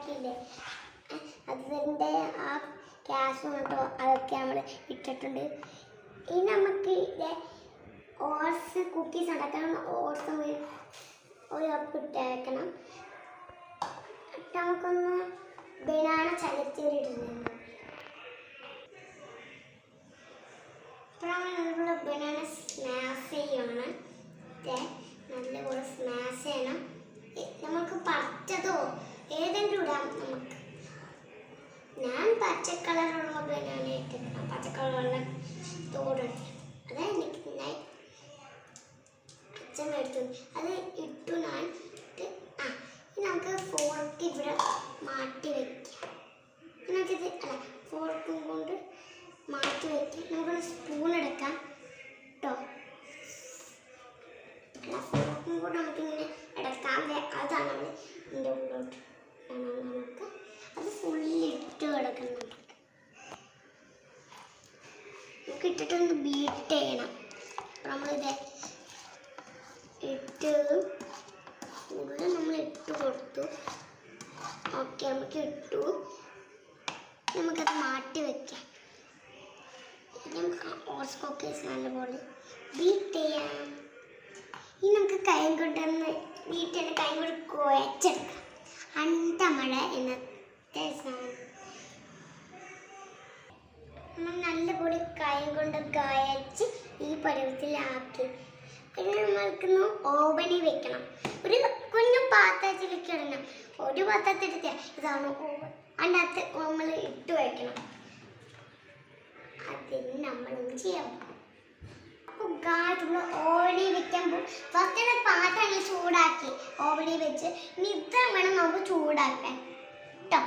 ഉണ്ടാക്കിയില്ലേ, അതിൻ്റെ ആ ക്യാഷും കേട്ടോ അതൊക്കെ നമ്മൾ ഇട്ടിട്ടുണ്ട്. ഇനി നമുക്ക് ഓട്സ് കുക്കീസ് ഉണ്ടാക്കണം. ഓട്സ് ഒരു കപ്പ് ഇട്ടേക്കണം. നമുക്കൊന്ന് ബനാന ചതച്ചേരിടുന്നുണ്ട്. ഇപ്പോഴാണ് ബനാന സ്മാഷ് ചെയ്യണം. നല്ലപോലെ സ്മാഷ് ചെയ്യണം. നമുക്ക് പച്ചതോ ഏതെങ്കിലും ഇടാം. നമുക്ക് ഞാൻ പച്ച കളറുള്ള ബനാന ഇട്ടിട്ടാണ്, പച്ച കളറുള്ള തോടുണ്ട്. അത് എനിക്ക് അച്ഛൻ എടുത്തു, അത് ഇട്ടു ഞാൻ. നമുക്ക് ഫോർക്ക് ഇവിടെ മാറ്റി വയ്ക്കാം. നമുക്കിത് ഫോർക്കും കൊണ്ട് മാറ്റി വയ്ക്കാം. നമുക്കൊരു സ്പൂൺ എടുക്കാം കേട്ടോ. ഫോർക്കും കൊണ്ട് നമുക്കിങ്ങനെ എടുക്കാം. അതാണ് നമ്മൾ ഇതിൻ്റെ ഉള്ളിലോട്ട് നമുക്ക് അത് ഫുള്ളിട്ട് കിടക്കുന്നുണ്ട്. നമുക്ക് ഇട്ടിട്ടൊന്ന് ബീറ്റ് ചെയ്യണം. നമ്മളിത് ഇട്ട് ഉള്ളിൽ നമ്മൾ ഇട്ട് കൊടുത്തു. ഓക്കെ, നമുക്ക് ഇട്ടു. നമുക്കത് മാറ്റി വയ്ക്കാം. നമുക്ക് ഓട്സ് കുക്കീസ് നല്ലപോലെ ബീറ്റ് ചെയ്യാം. ഇനി നമുക്ക് കൈ കൊണ്ടൊന്ന് ബീറ്റ് ചെയ്ത് കൈ കൊണ്ട് കുഴച്ചെടുക്കാം. അണ്ടമഴ ഇന്നത്തെ സാധനം നമ്മൾ നല്ലപോലെ കൈ കൊണ്ട് കുഴച്ച് ഈ പരുവത്തിലാക്കി. പിന്നെ നമ്മൾക്കൊന്ന് ഓവനിൽ വെക്കണം. ഒരു കുഞ്ഞു പാത്രത്തിലേക്ക് ഇടണം. ഒരു പാത്രത്തിലെടുത്ത് ഇതാണ് ഓവൻ. അതിനകത്ത് നമ്മൾ ഇട്ട് വയ്ക്കണം. അതിന് നമ്മളൊന്ന് ചെയ്യാം. അപ്പോൾ നമ്മൾ ഓവനിൽ വെക്കുമ്പോൾ ഫസ്റ്റ് പാത്രം ചൂടാക്കി ഓവനിൽ വെച്ച് ഇനി ഇത്ര വേണം നമുക്ക് ചൂടാക്കാൻ കേട്ടോ.